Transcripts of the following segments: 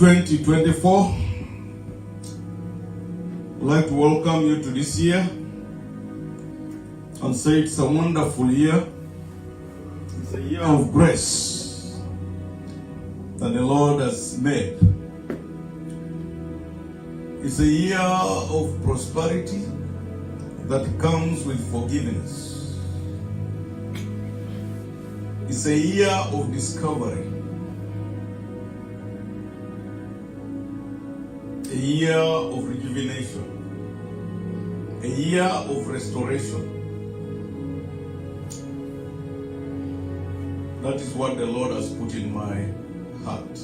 2024. I'd like to welcome you to this year and say it's a wonderful year. It's a year of grace that the Lord has made. It's a year of prosperity that comes with forgiveness. It's a year of discovery. A year of rejuvenation. A year of restoration. That is what the Lord has put in my heart.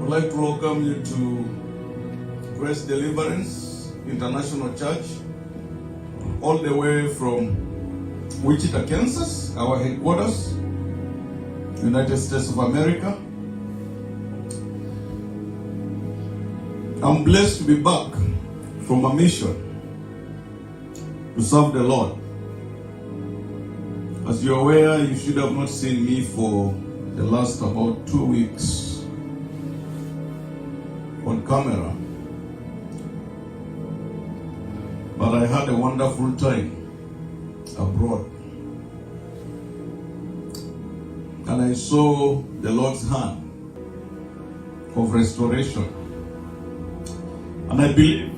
I'd like to welcome you to Grace Deliverance International Church, all the way from Wichita, Kansas, our headquarters, United States of America. I'm blessed to be back from a mission to serve the Lord. As you're aware, you should have not seen me for the last about 2 weeks on camera. But I had a wonderful time abroad. And I saw the Lord's hand of restoration. And I believe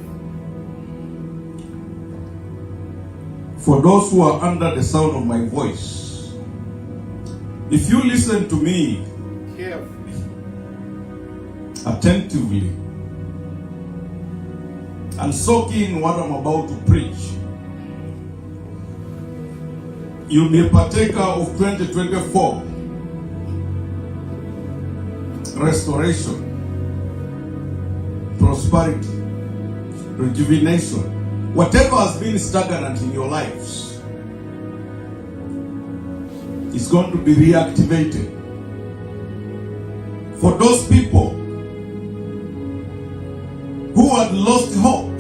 for those who are under the sound of my voice, if you listen to me carefully, attentively, and soak in what I'm about to preach, you'll be a partaker of 2024 restoration, prosperity, rejuvenation. Whatever has been stagnant in your lives is going to be reactivated. For those people who had lost hope,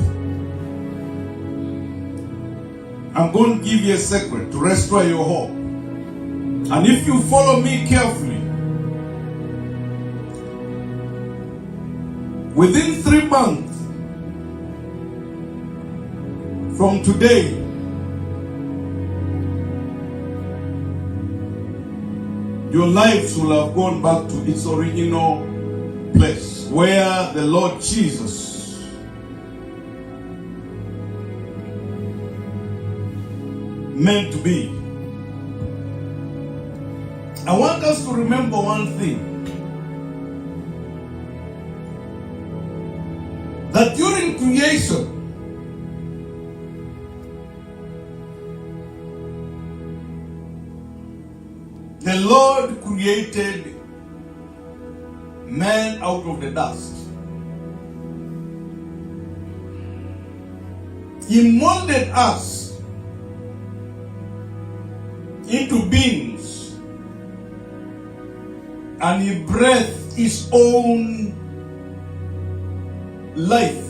I'm going to give you a secret to restore your hope. And if you follow me carefully, within 3 months from today, your lives will have gone back to its original place, where the Lord Jesus meant to be. I want us to remember one thing, that during creation, the Lord created man out of the dust. He molded us into beings, and He breathed His own life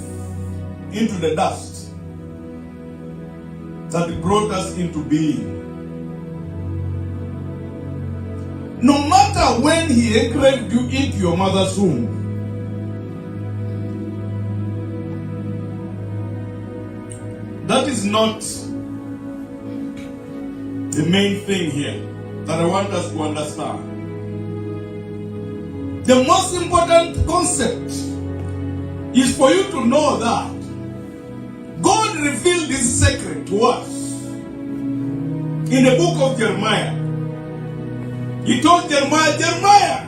into the dust that brought us into being. No matter when He engraved you into your mother's womb, that is not the main thing here that I want us to understand. The most important concept is for you to know that God revealed this secret to us in the book of Jeremiah. He told Jeremiah, Jeremiah,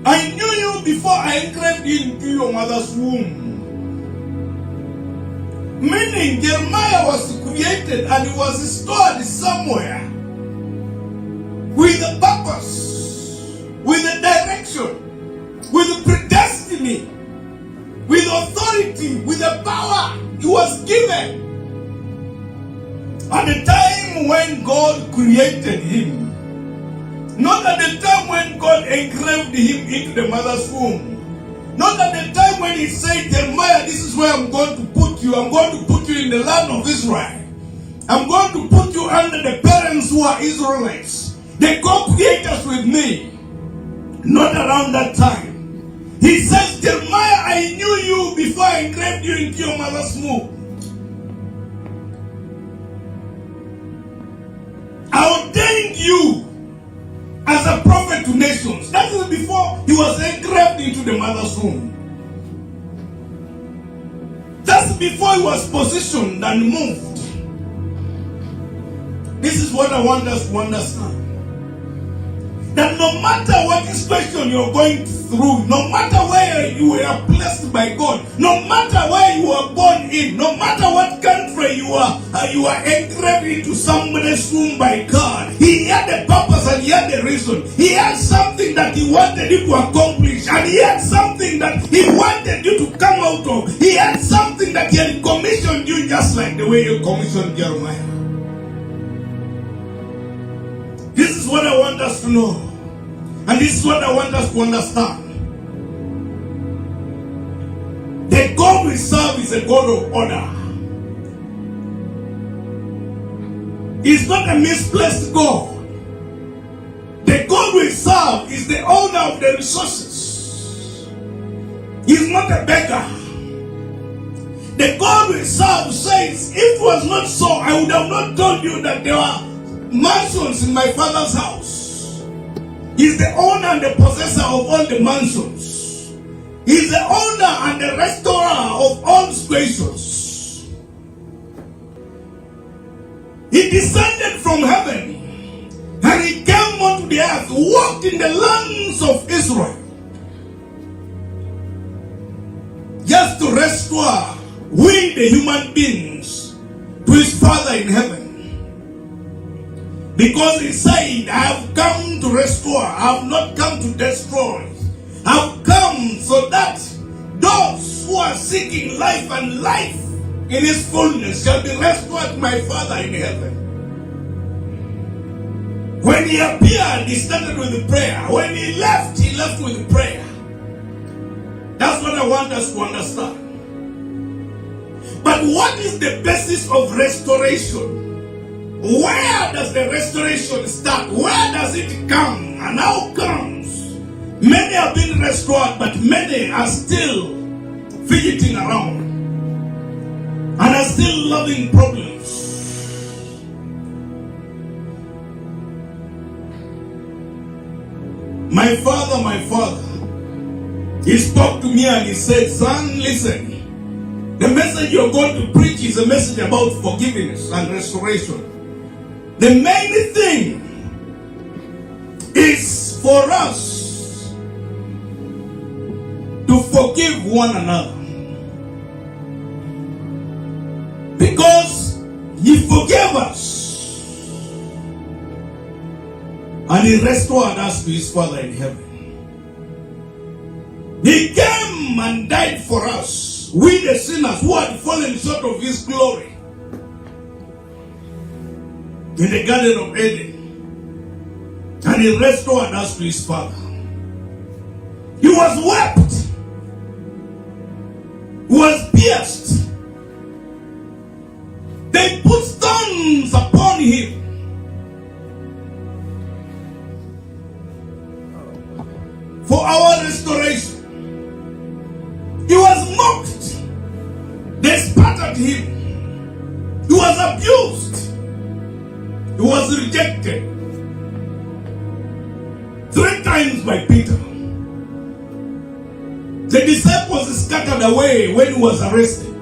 I knew you before I engraved you into your mother's womb. Meaning Jeremiah was created and he was stored somewhere with a purpose, with a direction, with a predestiny, with authority, with a power he was given. At the time when God created him, not at the time when God engraved him into the mother's womb. Not at the time when He said, Jeremiah, this is where I'm going to put you. I'm going to put you in the land of Israel. I'm going to put you under the parents who are Israelites. the co-creators with me, not around that time. He says, Jeremiah, I knew you before I engraved you into your mother's womb. I ordained you as a prophet to nations. That is before he was engraved into the mother's womb. That's before he was positioned and moved. This is what I want us to understand. That no matter what situation you're going through, no matter where you were blessed by God, no matter where you were born in, no matter what country you are engraved into somebody's womb by God, He had a purpose and He had a reason. He had something that He wanted you to accomplish, and He had something that He wanted you to come out of. He had something that He had commissioned you, just like the way you commissioned Jeremiah. This is what I want us to know. And this is what I want us to understand. The God we serve is a God of order. He's not a misplaced God. The God we serve is the owner of the resources. He's not a beggar. The God we serve says, if it was not so, I would have not told you that there are mansions in my Father's house. He's the owner and the possessor of all the mansions. He's the owner and the restorer of all situations. He descended from heaven and He came onto the earth, walked in the lands of Israel, just to restore we the human beings to His Father in heaven. Because He said, I have come to restore, I have not come to destroy. I have come so that those who are seeking life and life in His fullness shall be restored to my Father in heaven. When He appeared, He started with the prayer. When He left with the prayer. That's what I want us to understand. But what is the basis of restoration? Where does the restoration start? Where does it come? And how comes? Many have been restored, but many are still fidgeting around and are still loving problems. My father, he spoke to me and he said, son, listen. The message you're going to preach is a message about forgiveness and restoration. The main thing is for us to forgive one another. Because He forgave us and He restored us to His Father in heaven. He came and died for us, we the sinners who had fallen short of His glory. In the Garden of Eden, and He restored us to His Father. He was wept, He was pierced. They put stones upon Him. For our restoration. He was mocked. They spat at Him. He was abused. He was rejected 3 times by Peter. The disciples scattered away when He was arrested.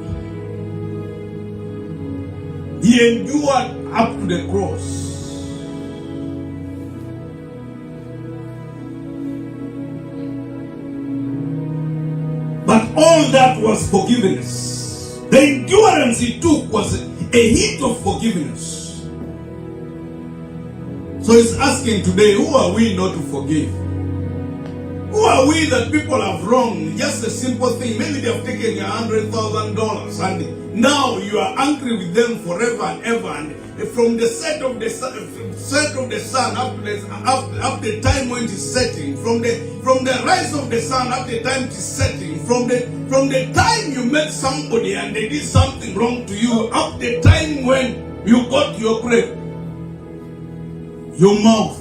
He endured up to the cross. But all that was forgiveness. The endurance He took was a heat of forgiveness. So He's asking today, who are we not to forgive? Who are we that people have wronged? Just a simple thing. Maybe they have taken your $100,000 and now you are angry with them forever and ever. And from the set of the sun up the time when it is setting, from the rise of the sun up the time it is setting, from the time you met somebody and they did something wrong to you, up the time when you got your grave, your mouth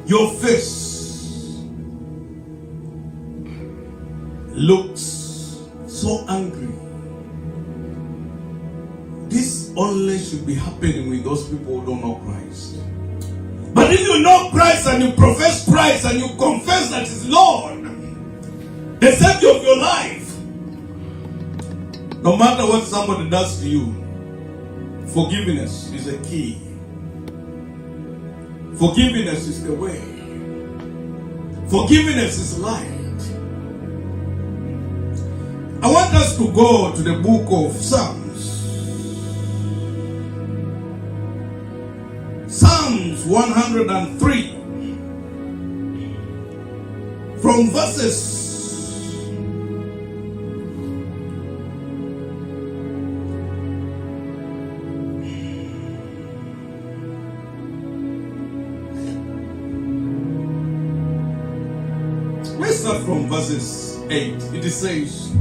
Your face looks so angry. This only should be happening with those people who don't know Christ. But if you know Christ and you profess Christ and you confess that He's Lord, the Savior of your life, no matter what somebody does to you, forgiveness is a key. Forgiveness is the way. Forgiveness is light. I want us to go to the book of Psalms. Psalms 103. From verses 8. It says,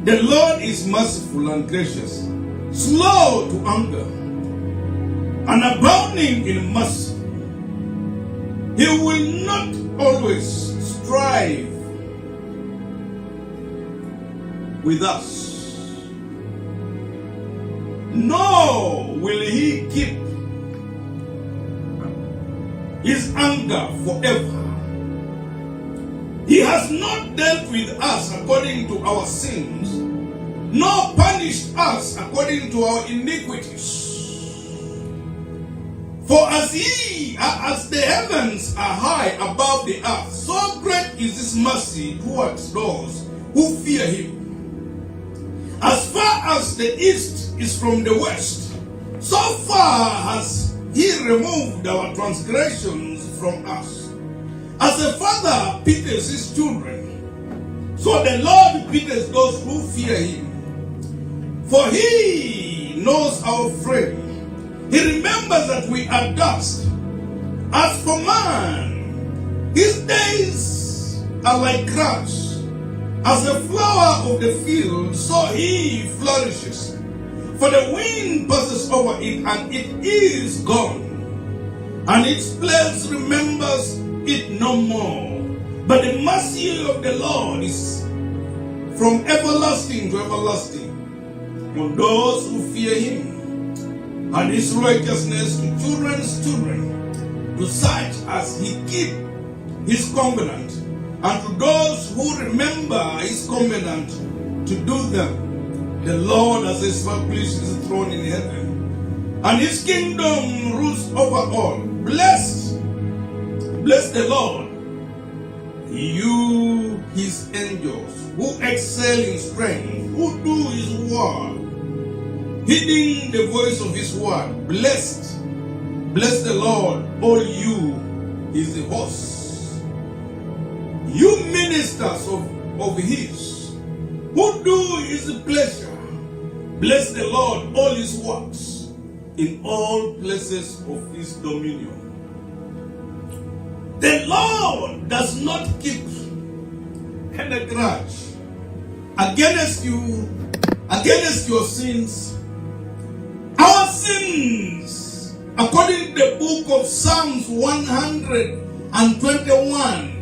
the Lord is merciful and gracious, slow to anger, and abounding in mercy. He will not always strive with us, nor will He keep His anger forever. He has not dealt with us according to our sins, nor punished us according to our iniquities. For as the heavens are high above the earth, so great is His mercy towards those who fear Him. As far as the east is from the west, so far has He removed our transgressions from us. As a father pities his children, so the Lord pities those who fear Him. For He knows our frame. He remembers that we are dust. As for man, his days are like grass. As a flower of the field, so he flourishes. For the wind passes over it, and it is gone, and its place remembers it no more. But the mercy of the Lord is from everlasting to everlasting on those who fear Him, and His righteousness to children's children, to such as He keep His covenant, and to those who remember His covenant to do them. The Lord has established His throne in heaven, and His kingdom rules over all. Bless the Lord, you His angels, who excel in strength, who do His word, heeding the voice of His word. Bless the Lord, all you His hosts, you ministers of His, who do His pleasure. Bless the Lord, all His works, in all places of His dominion. The Lord does not keep any grudge against you, against your sins. Our sins, according to the book of Psalms 121,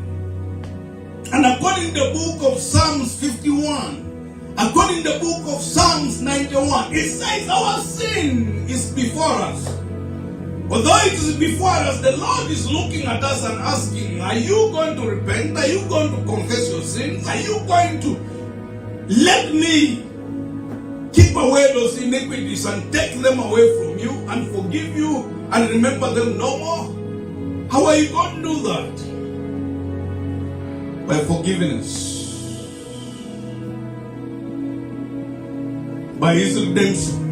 and according to the book of Psalms 51, according to the book of Psalms 91, it says our sin is before us. Although it is before us, the Lord is looking at us and asking, are you going to repent? Are you going to confess your sins? Are you going to let me keep away those iniquities and take them away from you and forgive you and remember them no more? How are you going to do that? By forgiveness. By His redemption.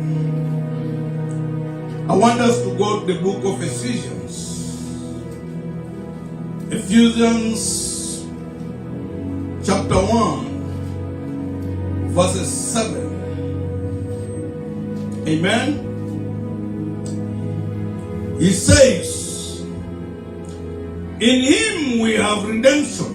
I want us to go to the book of Ephesians. Ephesians chapter 1, verses 7. Amen. He says, in Him we have redemption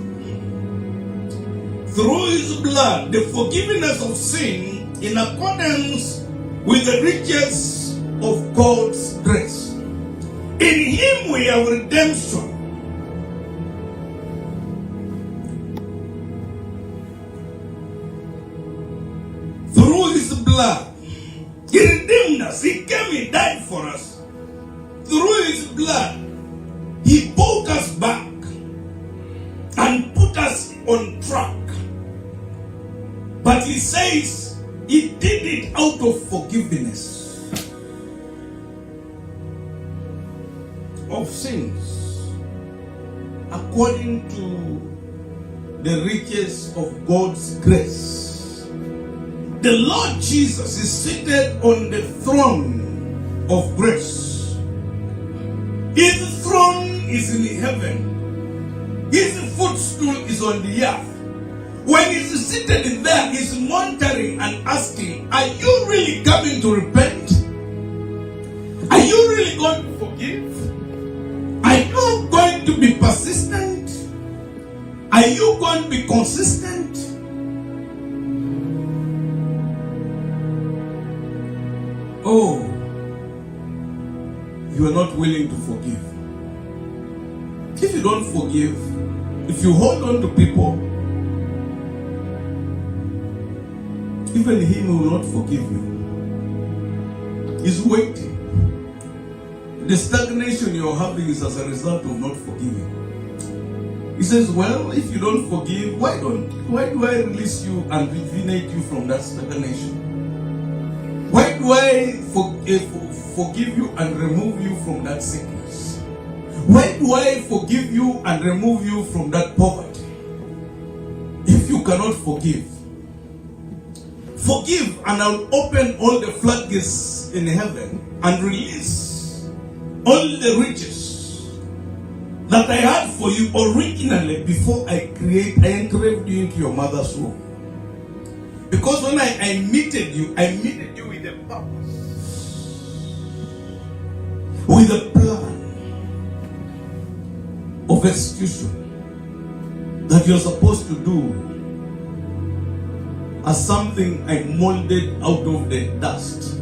through His blood, the forgiveness of sin in accordance with the riches of God's grace, In him we have redemption. Through his blood. He redeemed us. He came, he died for us. Through his blood, he bought us back and put us on track. But he says he did it out of forgiveness of sins, according to the riches of God's grace. The Lord Jesus is seated on the throne of grace. His throne is in heaven. His footstool is on the earth. When he's seated there, he's monitoring and asking, are you really coming to repent? Are you really going to forgive? Are you going to be persistent? Are you going to be consistent? Oh, you are not willing to forgive. If you don't forgive, if you hold on to people, even him will not forgive you. He's waiting. The stagnation you're having is as a result of not forgiving. He says, well, if you don't forgive, why do I release you and rejuvenate you from that stagnation? Why do I forgive you and remove you from that sickness? Why do I forgive you and remove you from that poverty? If you cannot forgive, forgive and I'll open all the floodgates in heaven and release all the riches that I had for you originally before I engraved you into your mother's womb. Because when I meted you with a purpose, with a plan of execution that you're supposed to do as something I molded out of the dust.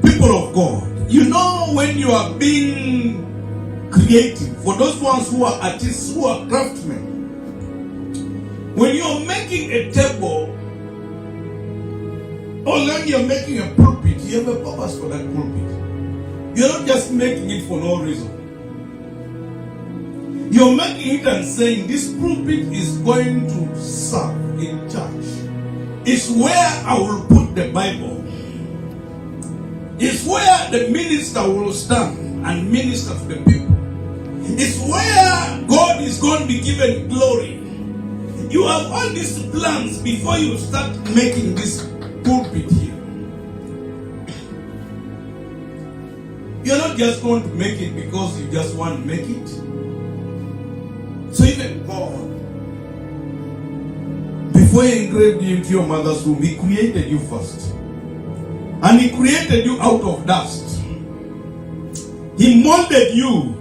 People of God, you know when you are being creative, for those ones who are artists, who are craftsmen, when you're making a table or when you're making a pulpit, you have a purpose for that pulpit. You're not just making it for no reason. You're making it and saying this pulpit is going to serve in church. It's where I will put the Bible. It's where the minister will stand and minister to the people. It's where God is going to be given glory. You have all these plans before you start making this pulpit here. You're not just going to make it because you just want to make it. So even God, before he engraved you into your mother's womb, he created you first. And he created you out of dust. He molded you.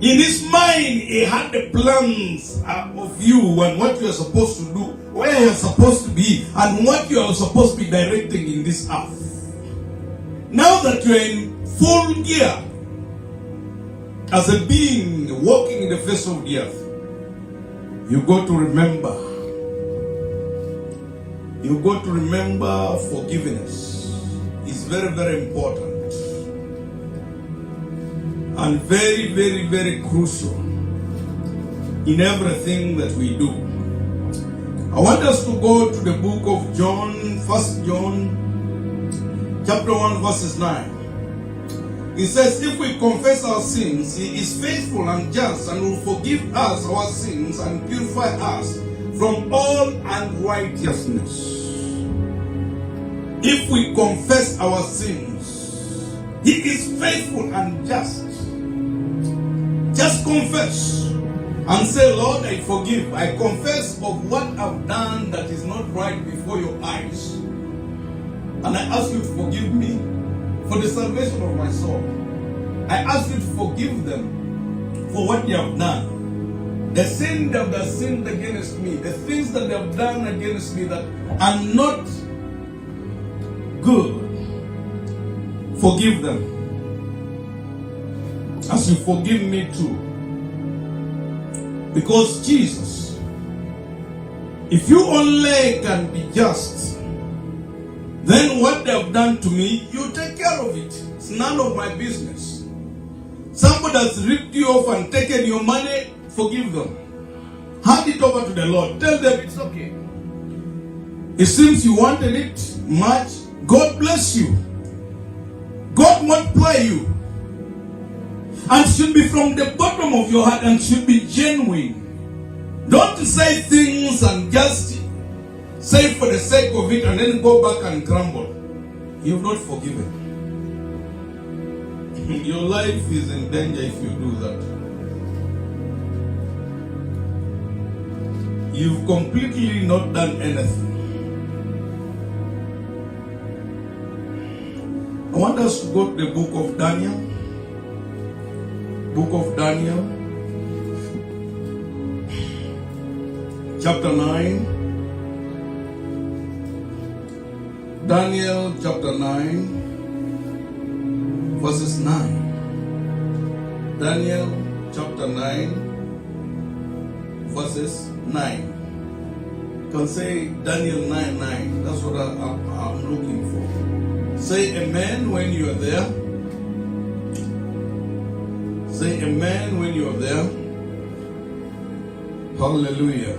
In his mind, he had the plans of you and what you are supposed to do, where you are supposed to be, and what you are supposed to be directing in this earth. Now that you are in full gear, as a being walking in the face of the earth, you got to remember. You got to remember forgiveness. It's very, very important. And very, very, very crucial in everything that we do. I want us to go to the book of John, 1 John, chapter 1, verses 9. It says, if we confess our sins, he is faithful and just and will forgive us our sins and purify us from all unrighteousness. If we confess our sins, he is faithful and just. Just confess and say, Lord, I forgive. I confess of what I've done that is not right before your eyes. And I ask you to forgive me for the salvation of my soul. I ask you to forgive them for what they have done. The sin that they have sinned against me, the things that they have done against me that are not good. Forgive them. As you forgive me too. Because Jesus, if you only can be just, then what they have done to me, you take care of it. It's none of my business. Somebody has ripped you off and taken your money, forgive them. Hand it over to the Lord. Tell them it's okay. It seems you wanted it much. God bless you. God multiply you. And should be from the bottom of your heart and should be genuine. Don't say things and just say for the sake of it and then go back and grumble. You've not forgiven. Your life is in danger if you do that. You've completely not done anything. I want us to go to the book of Daniel. Book of Daniel, chapter 9. Daniel chapter 9, verses 9. Daniel chapter 9, verses 9. You can say Daniel 9:9. That's what I'm looking for. Say amen when you are there. Say amen when you are there. Hallelujah.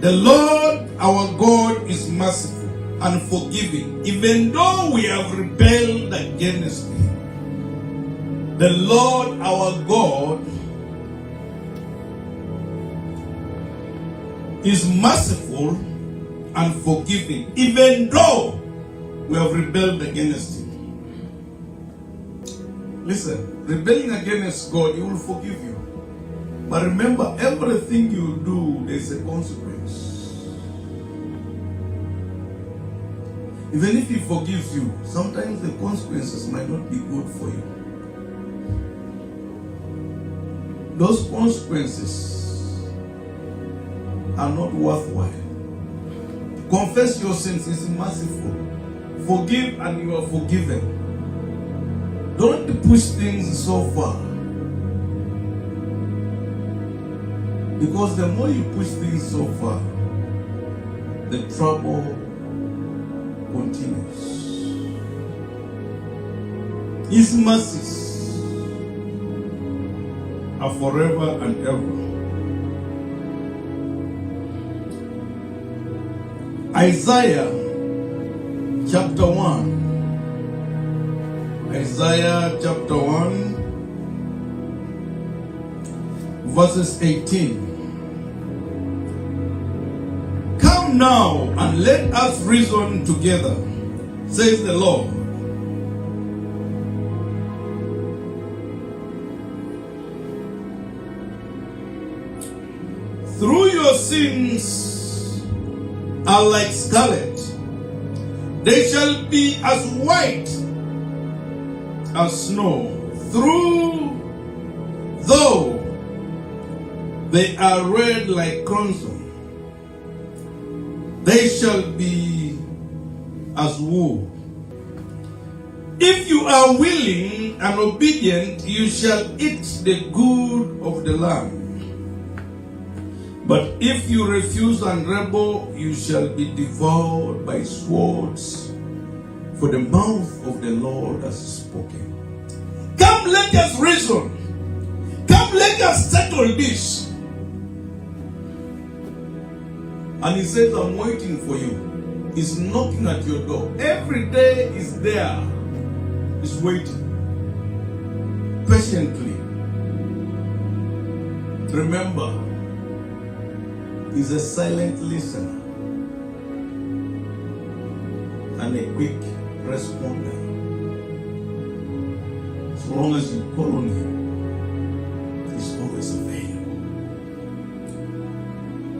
The Lord our God is merciful and forgiving, even though we have rebelled against Him. The Lord our God is merciful and forgiving, even though we have rebelled against Him. Listen, rebelling against God, He will forgive you. But remember, everything you do, there's a consequence. Even if He forgives you, sometimes the consequences might not be good for you. Those consequences are not worthwhile. Confess your sins is merciful. Forgive and you are forgiven. Don't push things so far. Because the more you push things so far, the trouble continues. His mercies are forever and ever. Isaiah chapter 1. Isaiah chapter 1, verses 18. Come now and let us reason together, says the Lord. Through your sins are like scarlet, they shall be as white as snow. Though they are red like crimson, they shall be as wool. If you are willing and obedient, you shall eat the good of the land. But if you refuse and rebel, you shall be devoured by swords, for the mouth of the Lord has spoken. Come, let us reason. Come, let us settle this. And He says, I'm waiting for you. He's knocking at your door. Every day is there. He's waiting. Patiently. Remember, He's a silent listener and a quick responder. As long as you call on Him, He's always available.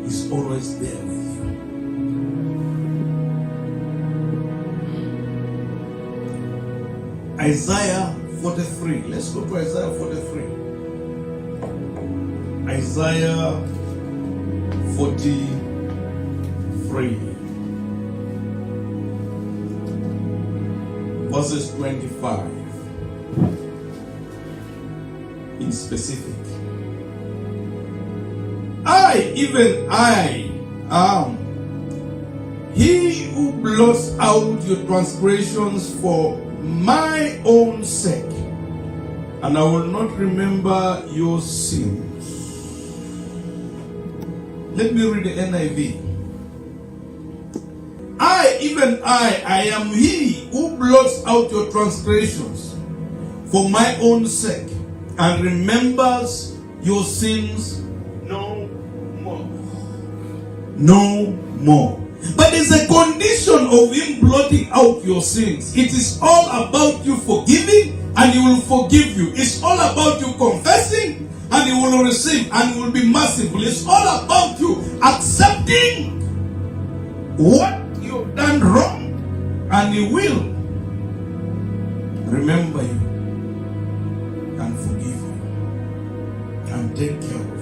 He's always there with you. Isaiah 43. Let's go to Isaiah 43. Isaiah 43. verses 25 in specific. Even I am he who blots out your transgressions for my own sake, and I will not remember your sins. Let me read the NIV. I am he who blots out your transgressions for my own sake, and remembers your sins no more. No more. But there's a condition of him blotting out your sins. It is all about you forgiving, and he will forgive you. It's all about you confessing, and he will receive, and he will be merciful. It's all about you accepting what you've done wrong, and he will remember you and forgive you and take care of you.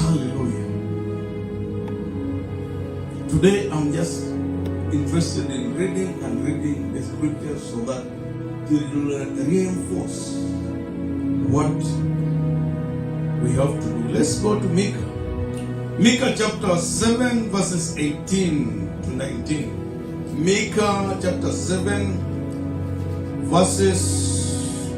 Hallelujah. Today I'm just interested in reading the scriptures so that it will reinforce what we have to do. Let's go to Micah. Micah chapter 7 verses 18 to 19. Micah chapter 7 verses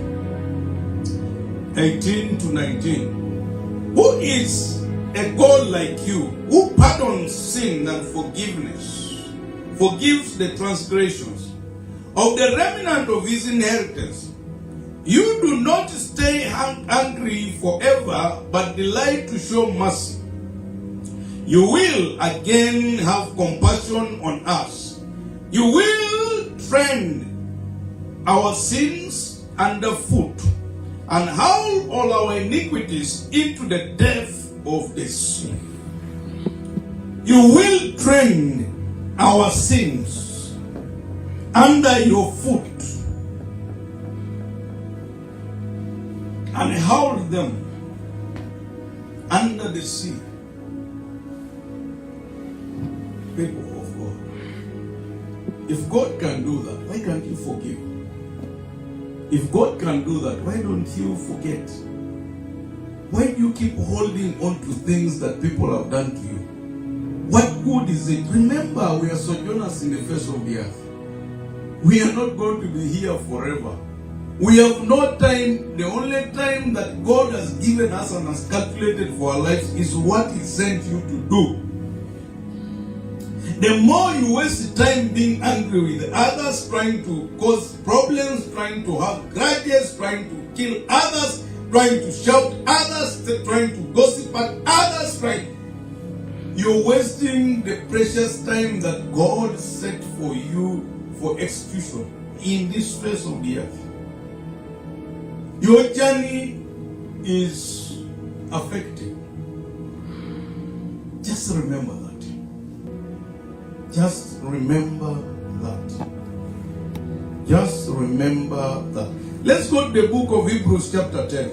18 to 19. Who is a God like you, who pardons sin and forgives the transgressions of the remnant of his inheritance? You do not stay angry forever, but delight to show mercy. You will again have compassion on us. You will tread our sins underfoot, and howl all our iniquities into the depth of the sea. You will tread our sins under your foot, and howl them under the sea. People of God, if God can do that, why can't you forgive? If God can do that, why don't you forget? Why do you keep holding on to things that people have done to you? What good is it? Remember, we are sojourners in the face of the earth. We are not going to be here forever. We have no time. The only time that God has given us and has calculated for our lives is what He sent you to do. The more you waste time being angry with others, trying to cause problems, trying to have grudges, trying to kill others, trying to shout others, trying to gossip at others, you're wasting the precious time that God set for you for execution in this face of the earth. Your journey is affected. Just remember that. Just remember that. Just remember that. Let's go to the book of Hebrews chapter 10.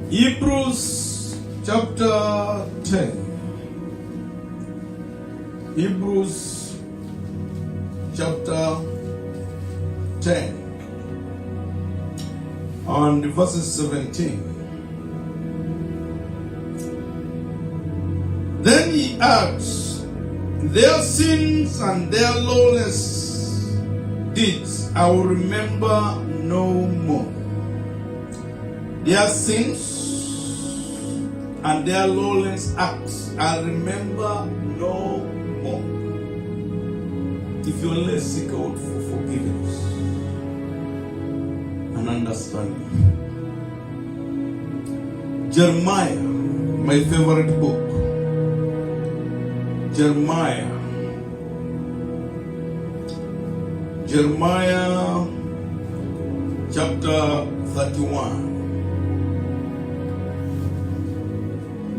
Hebrews chapter 10. Hebrews chapter 10 and verses 17. Then he adds, their sins and their lawless deeds I will remember no more. Their sins and their lawless acts I remember no more. If you only seek out for forgiveness and understanding. Jeremiah, my favorite book. Jeremiah chapter 31.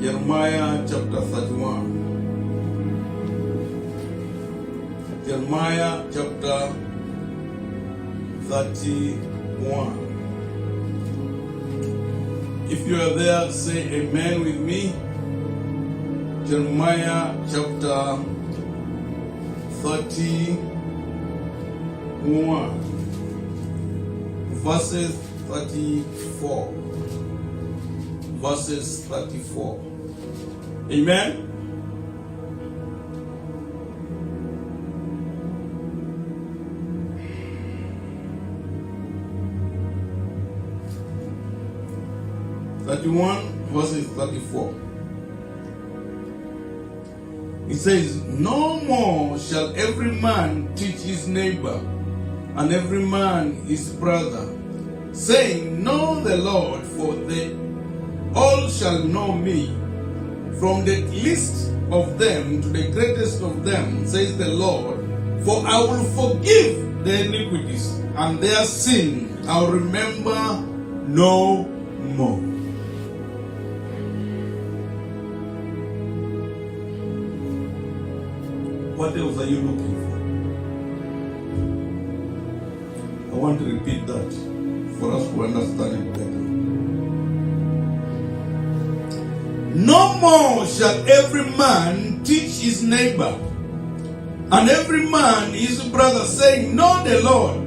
Jeremiah chapter 31. Jeremiah chapter 31. If you are there, say amen with me. Jeremiah chapter 31, verses 34. Verses 34. Amen. Verses 34. It says, "No more shall every man teach his neighbor, and every man his brother, saying, Know the Lord, for they all shall know me, from the least of them to the greatest of them, says the Lord, for I will forgive their iniquities, and their sin I'll remember no more." What else are you looking for? I want to repeat that for us to understand it better. No more shall every man teach his neighbor, and every man his brother, saying, Know the Lord,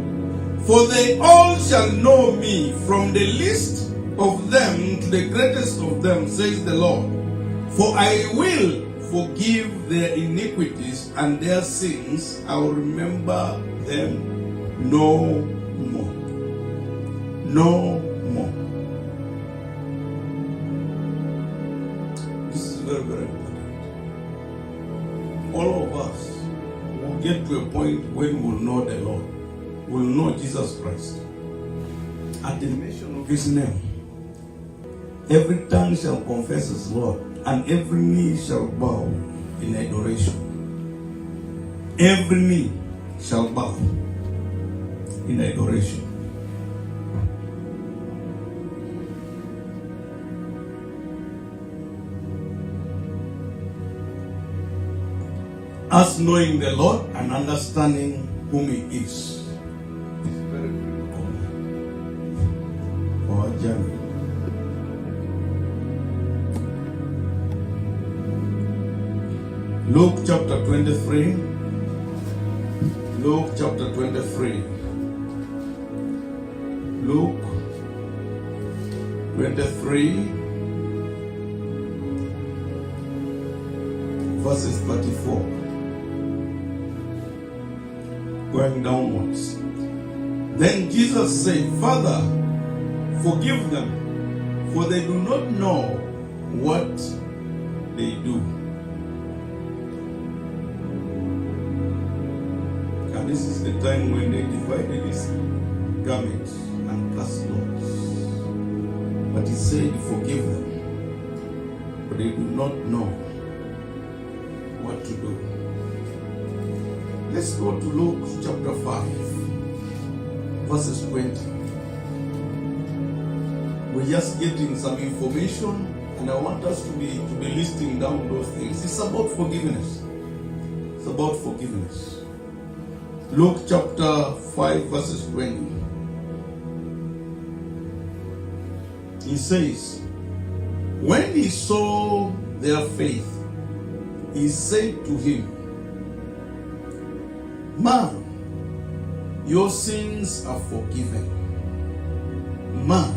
for they all shall know me, from the least of them to the greatest of them, says the Lord. For I will forgive their iniquities, and their sins I will remember them no more. No more. This is very, very important. All of us will get to a point when we will know the Lord, we will know Jesus Christ. At the mention of his name, every tongue shall confess his Lord, and every knee shall bow in adoration. Every knee shall bow in adoration. Us knowing the Lord and understanding whom he is very critical for our journey. Luke chapter 23. Luke chapter 23. Luke 23, verses 34. Going downwards. Then Jesus said, Father, forgive them, for they do not know what they do. And this is the time when they divided his garment and cast lots. But he said, Forgive them, for they do not know what to do. Let's go to Luke chapter 5, verses 20. We're just getting some information, and I want us to be listing down those things. It's about forgiveness. It's about forgiveness. Luke chapter 5, verses 20. He says, when he saw their faith, he said to him, Man, your sins are forgiven. Man,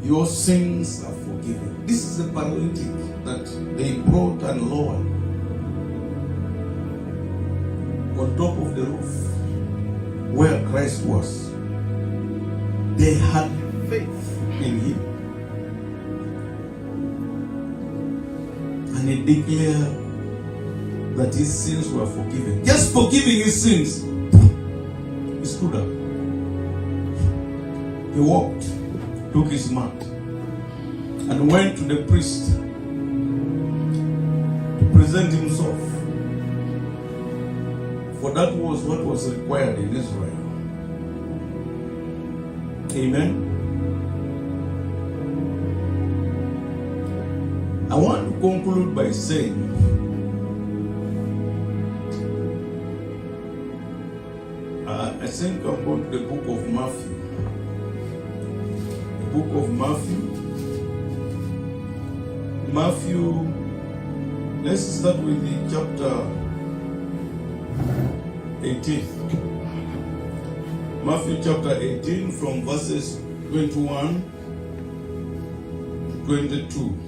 your sins are forgiven. This is the paralytic that they brought and lowered on top of the roof where Christ was. They had faith in him, and he declared that his sins were forgiven. Just forgiving his sins, he stood up. He walked, took his mat, and went to the priest to present himself. For that was what was required in Israel. Amen. I want to conclude by saying, I think I'm going to the book of Matthew. The book of Matthew. Matthew Let's start with the chapter 18. Matthew chapter 18 from verses 21 to 22.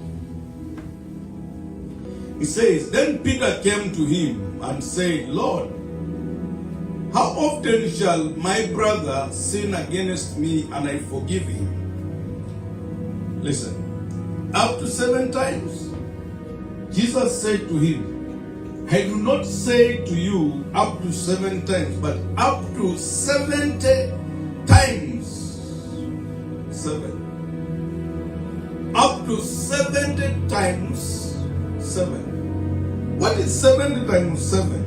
He says, Then Peter came to him and said, Lord, how often shall my brother sin against me and I forgive him? Listen, up to 7 times. Jesus said to him, I do not say to you up to 7 times, but up to 70 times 7. Up to 70 times 7. What is 70 times 7?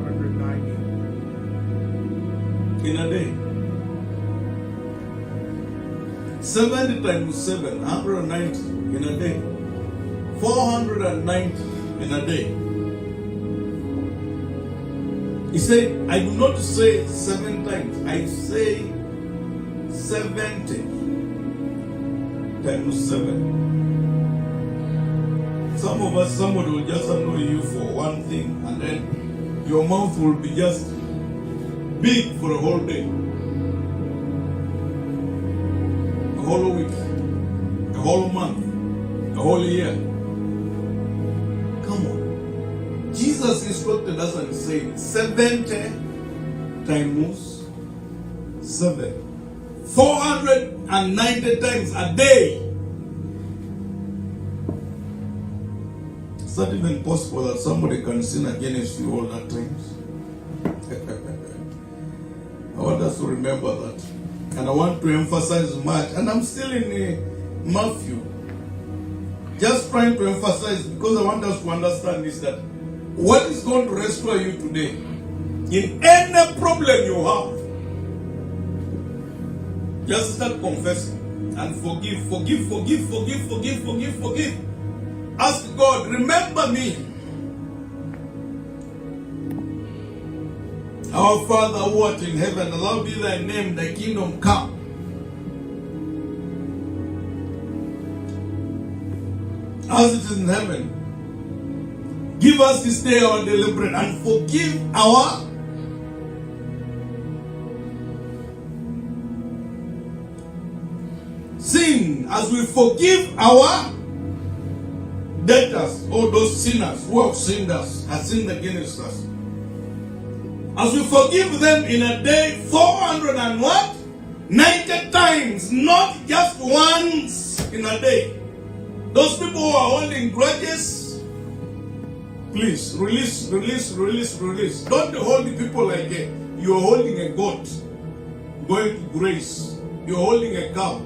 190. In a day. 70 times 7, 190 in a day. 490 in a day. He said, I do not say 7 times, I say 70 times 7. Some of us, somebody will just annoy you for one thing, and then your mouth will be just big for a whole day, a whole week, a whole month, a whole year. Come on. Jesus instructed us and said 70 times 7. 490 times a day. Is that even possible that somebody can sin against you all that times? I want us to remember that. And I want to emphasize much. And I'm still in Matthew. Just trying to emphasize, because I want us to understand this, that what is going to restore you today, in any problem you have, just start confessing and forgive. Ask God, remember me. Our Father who art in heaven, hallowed be thy name, thy kingdom come. As it is in heaven. Give us this day our daily bread and forgive our sin as we forgive our debtors, or those sinners who have sinned against us. As we forgive them in a day 490 times, not just once in a day. Those people who are holding grudges, please release. Don't hold the people like you're holding a goat going to graze. You're holding a cow.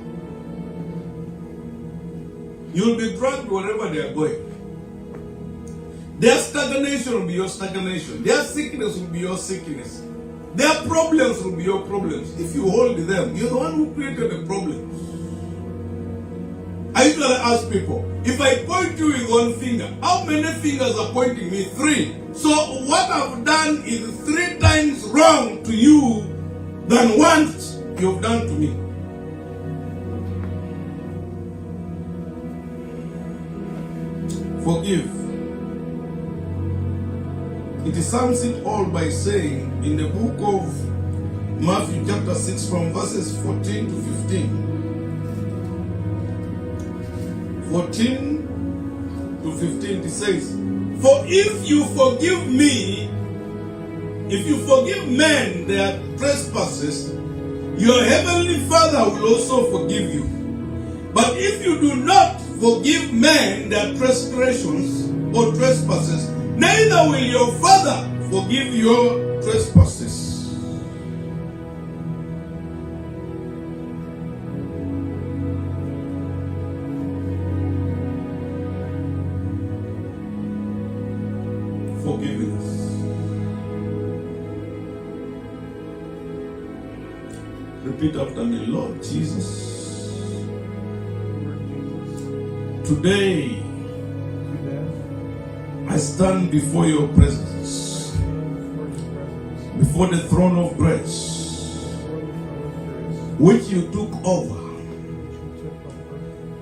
You'll be dragged wherever they are going. Their stagnation will be your stagnation. Their sickness will be your sickness. Their problems will be your problems. If you hold them, you're the one who created the problems. I usually ask people, if I point you with one finger, how many fingers are pointing me? 3. So what I've done is 3 times wrong to you than once you've done to me. Forgive. It sums it all by saying in the book of Matthew chapter 6 from verses 14 to 15. 14 to 15, it says, For if you forgive me, if you forgive men their trespasses, your heavenly Father will also forgive you. But if you do not forgive men their transgressions or trespasses, neither will your Father forgive your trespasses. Forgiveness. Repeat after me, Lord Jesus. Today, I stand before your presence, before the throne of grace, which you took over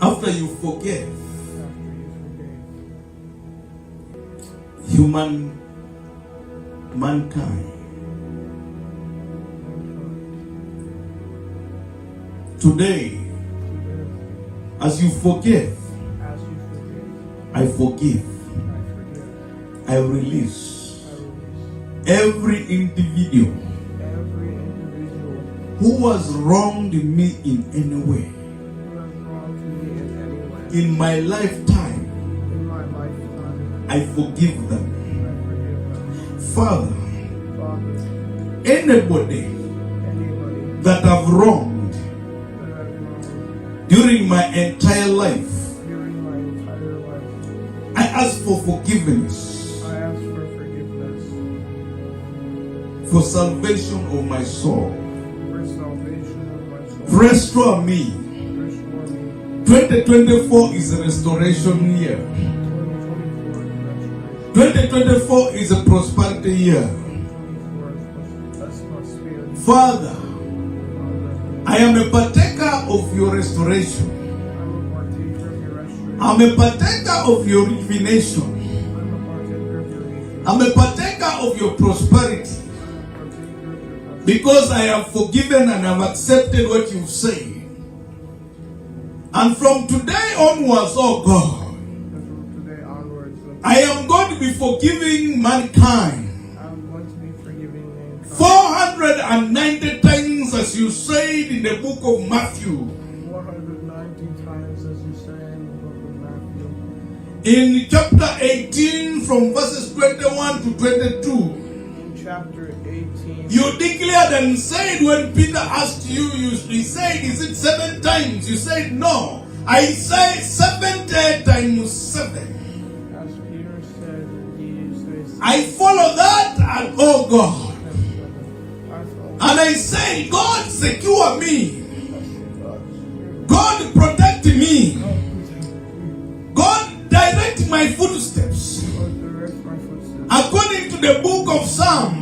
after you forgave. mankind. Today, as you forgive, I forgive. I release every individual who has wronged me in any way. In my lifetime, I forgive them. Father, anybody that I've wronged during my entire life, I ask for forgiveness. For salvation of my soul. Restore me. 2024 is a restoration year. 2024 is a prosperity year. Father, I am a partaker of your restoration. I'm a partaker of your rejuvenation. I'm a partaker of your prosperity. Because I have forgiven and have accepted what you've said. And from today onwards, oh God, I am going to be forgiving mankind. 490 times, as you said in the book of Matthew. 490 times, as you say in the book of Matthew. In chapter 18, from verses 21 to 22. In chapter 18. You declared and said, when Peter asked you, he said, is it 7 times? You said, no. I say 70 times 7. As Peter said, you say I follow that, and oh God. And I say, God, secure me. God, protect me. God, direct my footsteps. According to the book of Psalms,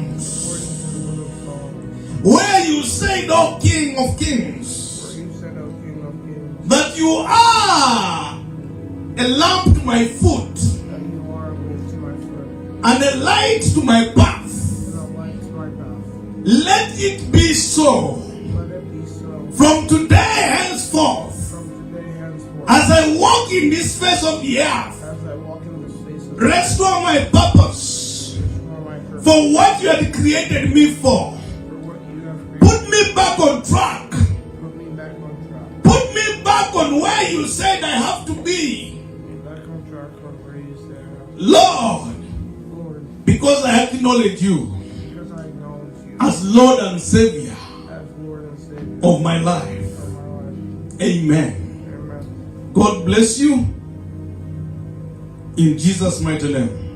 where you said, O King of Kings, that you are a lamp to my foot and a light to my path. Let it be so. From today henceforth, as I walk in this face of the earth, restore my purpose for what you had created me for. Put me back on track. Put me back on where you said I have to be. Lord, because I acknowledge you as Lord and Savior of my life. Amen. God bless you in Jesus' mighty name.